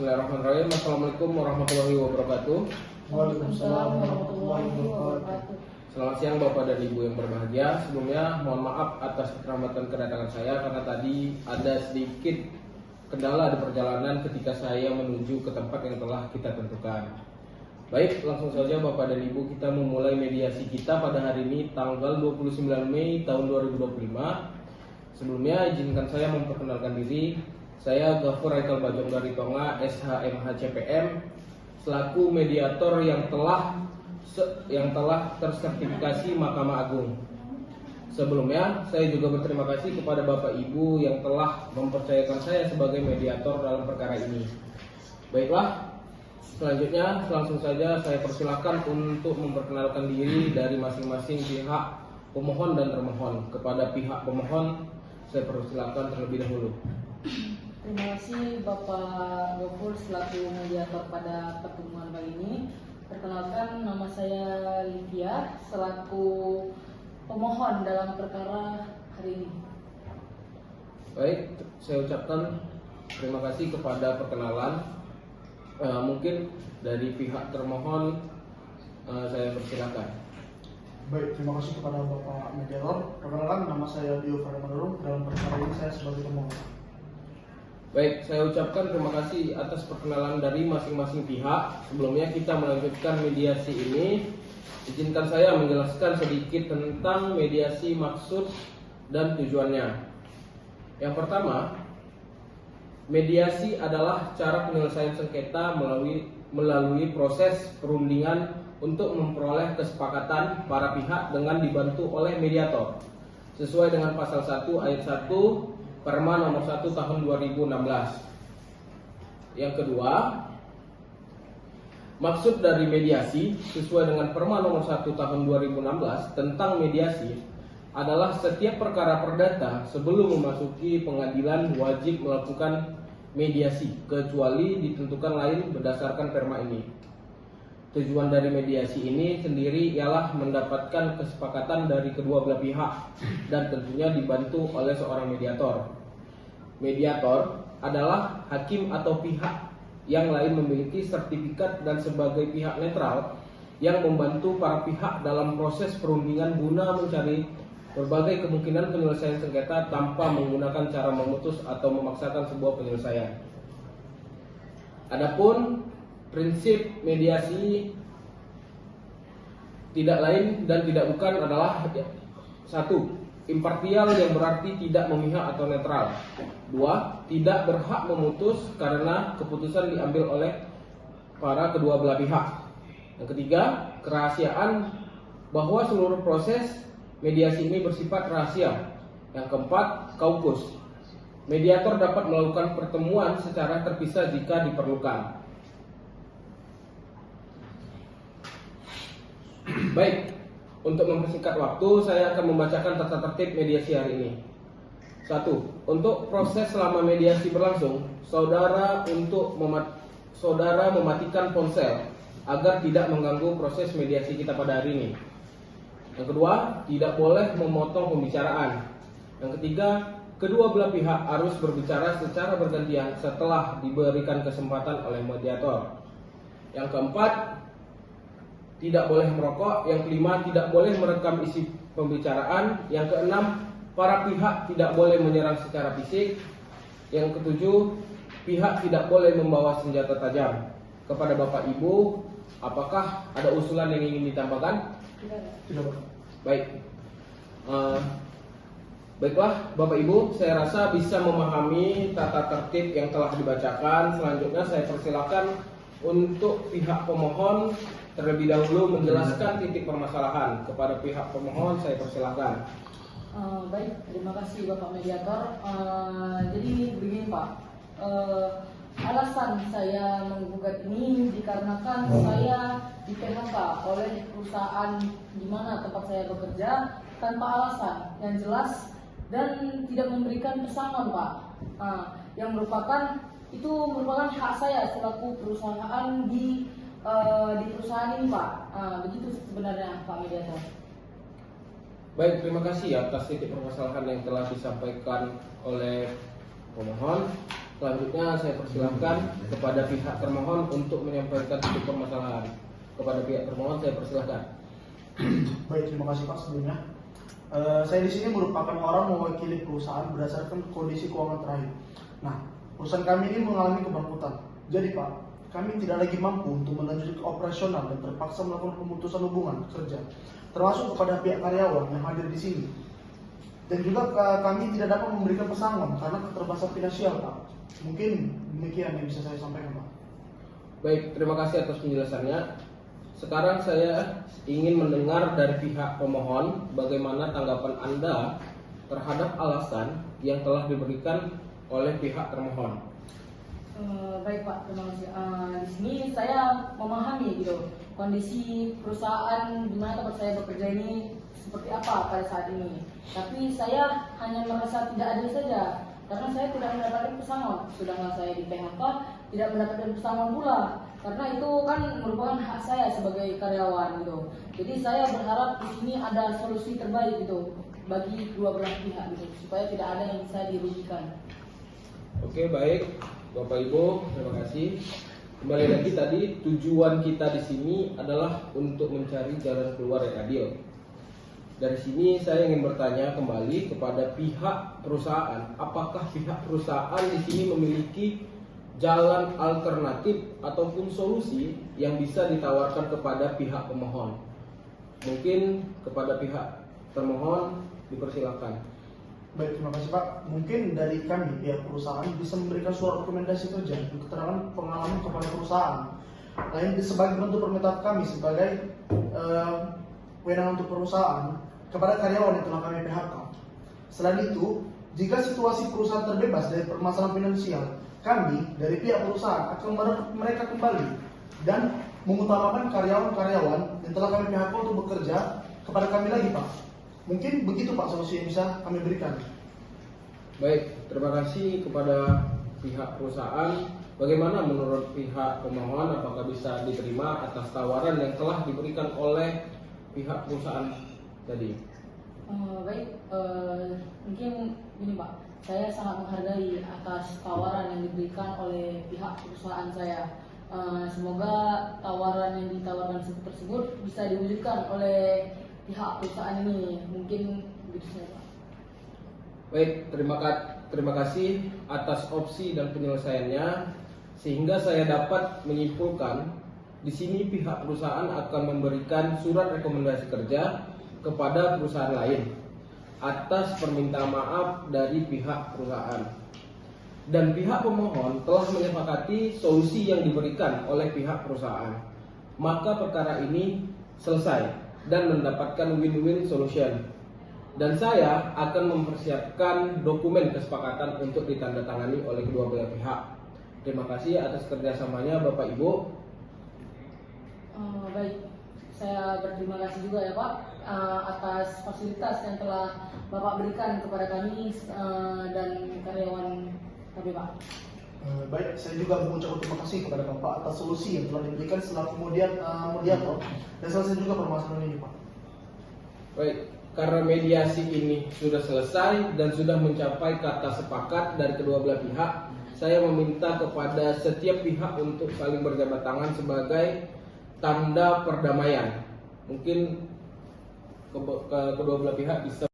Bismillahirrahmanirrahim. Assalamualaikum warahmatullahi wabarakatuh. Waalaikumsalam warahmatullahi wabarakatuh. Selamat siang Bapak dan Ibu yang berbahagia. Sebelumnya mohon maaf atas keterlambatan kedatangan saya karena tadi ada sedikit kendala di perjalanan ketika saya menuju ke tempat yang telah kita tentukan. Baik, langsung saja Bapak dan Ibu, kita memulai mediasi kita pada hari ini tanggal 29 Mei tahun 2025. Sebelumnya izinkan saya memperkenalkan diri. Saya Ghafur Haikal Bajong dari Tonga, SHMH CPM, selaku mediator yang telah tersertifikasi Mahkamah Agung. Sebelumnya, saya juga berterima kasih kepada Bapak Ibu yang telah mempercayakan saya sebagai mediator dalam perkara ini. Baiklah, selanjutnya langsung saja saya persilakan untuk memperkenalkan diri dari masing-masing pihak pemohon dan termohon. Kepada pihak pemohon, saya persilakan terlebih dahulu. Terima kasih Bapak Ghafur selaku mediator pada pertemuan kali ini. Perkenalkan, nama saya Livia selaku pemohon dalam perkara hari ini. Baik, saya ucapkan terima kasih kepada perkenalan. Mungkin dari pihak termohon saya persilakan. Baik, terima kasih kepada Bapak Mediator. Perkenalkan, nama saya Dio Farmanurung. Dalam perkara ini saya sebagai pemohon. Baik, saya ucapkan terima kasih atas perkenalan dari masing-masing pihak. Sebelumnya kita melanjutkan mediasi ini. Izinkan saya menjelaskan sedikit tentang mediasi, maksud dan tujuannya. Yang pertama, mediasi adalah cara penyelesaian sengketa melalui proses perundingan untuk memperoleh kesepakatan para pihak dengan dibantu oleh mediator sesuai dengan pasal 1 ayat 1 Perma nomor 1 tahun 2016. Yang kedua, maksud dari mediasi sesuai dengan Perma nomor 1 tahun 2016 tentang mediasi adalah setiap perkara perdata sebelum memasuki pengadilan wajib melakukan mediasi kecuali ditentukan lain berdasarkan Perma ini. Tujuan dari mediasi ini sendiri ialah mendapatkan kesepakatan dari kedua belah pihak dan tentunya dibantu oleh seorang mediator. Mediator adalah hakim atau pihak yang lain memiliki sertifikat dan sebagai pihak netral yang membantu para pihak dalam proses perundingan guna mencari berbagai kemungkinan penyelesaian sengketa tanpa menggunakan cara memutus atau memaksakan sebuah penyelesaian. Adapun prinsip mediasi tidak lain dan tidak bukan adalah 1. Impartial yang berarti tidak memihak atau netral. 2. Tidak berhak memutus karena keputusan diambil oleh para kedua belah pihak. Yang ketiga, kerahasiaan bahwa seluruh proses mediasi ini bersifat rahasia. Yang keempat, kaukus. Mediator dapat melakukan pertemuan secara terpisah jika diperlukan. Baik, untuk mempersingkat waktu, saya akan membacakan tata tertib mediasi hari ini. 1. Untuk proses selama mediasi berlangsung, saudara mematikan ponsel agar tidak mengganggu proses mediasi kita pada hari ini. Yang kedua, tidak boleh memotong pembicaraan. Yang ketiga, kedua belah pihak harus berbicara secara bergantian setelah diberikan kesempatan oleh mediator. Yang keempat, tidak boleh merokok. Yang kelima, tidak boleh merekam isi pembicaraan. Yang keenam, para pihak tidak boleh menyerang secara fisik. Yang ketujuh, pihak tidak boleh membawa senjata tajam. Kepada Bapak Ibu, apakah ada usulan yang ingin ditambahkan? Tidak, Pak. Baik. Baiklah Bapak Ibu, saya rasa bisa memahami tata tertib yang telah dibacakan. Selanjutnya saya persilakan untuk pihak pemohon terlebih dahulu menjelaskan titik permasalahan. Kepada pihak pemohon saya persilakan. Baik, terima kasih Bapak Mediator. Jadi begini Pak, alasan saya menggugat ini dikarenakan saya di PHK oleh perusahaan di mana tempat saya bekerja tanpa alasan yang jelas dan tidak memberikan pesangon Pak, yang merupakan hak saya selaku perusahaan di perusahaan ini Pak. Begitu sebenarnya Pak Mediator. Baik, terima kasih atas titik permasalahan yang telah disampaikan oleh pemohon. Selanjutnya saya persilahkan kepada pihak termohon untuk menyampaikan titik permasalahan. Kepada pihak termohon saya persilahkan. Baik, terima kasih Pak sebelumnya. Saya di sini merupakan orang mewakili perusahaan berdasarkan kondisi keuangan terakhir. Nah, perusahaan kami ini mengalami kebangkrutan. Jadi Pak, kami tidak lagi mampu untuk melanjutkan operasional dan terpaksa melakukan pemutusan hubungan kerja, termasuk kepada pihak karyawan yang hadir di sini. Dan juga kami tidak dapat memberikan pesangon karena keterbatasan finansial Pak. Mungkin demikian yang bisa saya sampaikan Pak. Baik, terima kasih atas penjelasannya. Sekarang saya ingin mendengar dari pihak pemohon bagaimana tanggapan Anda terhadap alasan yang telah diberikan oleh pihak termohon. Baik Pak, terima kasih. Di sini saya memahami gitu kondisi perusahaan di mana tempat saya bekerja ini seperti apa pada saat ini. Tapi saya hanya merasa tidak adil saja karena saya tidak mendapatkan pesangon, sedangkan saya di PHK tidak mendapatkan pesangon pula. Karena itu kan merupakan hak saya sebagai karyawan gitu. Jadi saya berharap di sini ada solusi terbaik gitu bagi kedua belah pihak gitu supaya tidak ada yang bisa dirugikan. Oke, baik Bapak Ibu, terima kasih. Kembali lagi tadi tujuan kita di sini adalah untuk mencari jalan keluar yang adil. Dari sini saya ingin bertanya kembali kepada pihak perusahaan, apakah pihak perusahaan di sini memiliki jalan alternatif ataupun solusi yang bisa ditawarkan kepada pihak pemohon? Mungkin kepada pihak termohon dipersilakan. Baik, terima kasih Pak. Mungkin dari kami pihak perusahaan bisa memberikan surat rekomendasi kerja untuk keterangan pengalaman kepada perusahaan. Lain sebagai bentuk permintaan kami sebagai wewenang untuk perusahaan kepada karyawan yang telah kami PHK. Selain itu, jika situasi perusahaan terbebas dari permasalahan finansial, kami dari pihak perusahaan akan merekrut mereka kembali dan mengutamakan karyawan-karyawan yang telah kami PHK untuk bekerja kepada kami lagi Pak. Mungkin begitu Pak solusi yang bisa kami berikan. Baik, terima kasih kepada pihak perusahaan. Bagaimana menurut pihak pemohon, apakah bisa diterima atas tawaran yang telah diberikan oleh pihak perusahaan tadi? Mungkin ini Pak, saya sangat menghargai atas tawaran yang diberikan oleh pihak perusahaan saya. Semoga tawaran yang ditawarkan tersebut bisa diwujudkan oleh pihak perusahaan ini. Mungkin begitu saja Pak. Baik, terima kasih atas opsi dan penyelesaiannya, sehingga saya dapat menyimpulkan di sini pihak perusahaan akan memberikan surat rekomendasi kerja kepada perusahaan lain atas permintaan maaf dari pihak perusahaan. Dan pihak pemohon telah menyepakati solusi yang diberikan oleh pihak perusahaan. Maka perkara ini selesai dan mendapatkan win-win solution. Dan saya akan mempersiapkan dokumen kesepakatan untuk ditandatangani oleh kedua belah pihak. Terima kasih atas kerjasamanya Bapak Ibu. Baik, saya berterima kasih juga ya Pak atas fasilitas yang telah Bapak berikan kepada kami dan karyawan kami Pak. Baik, saya juga mengucapkan terima kasih kepada Bapak atas solusi yang telah diberikan selaku mediator dan selesai juga permasalahan ini Pak. Baik, karena mediasi ini sudah selesai dan sudah mencapai kata sepakat dari kedua belah pihak, saya meminta kepada setiap pihak untuk saling berjabat tangan sebagai tanda perdamaian. Mungkin kedua belah pihak bisa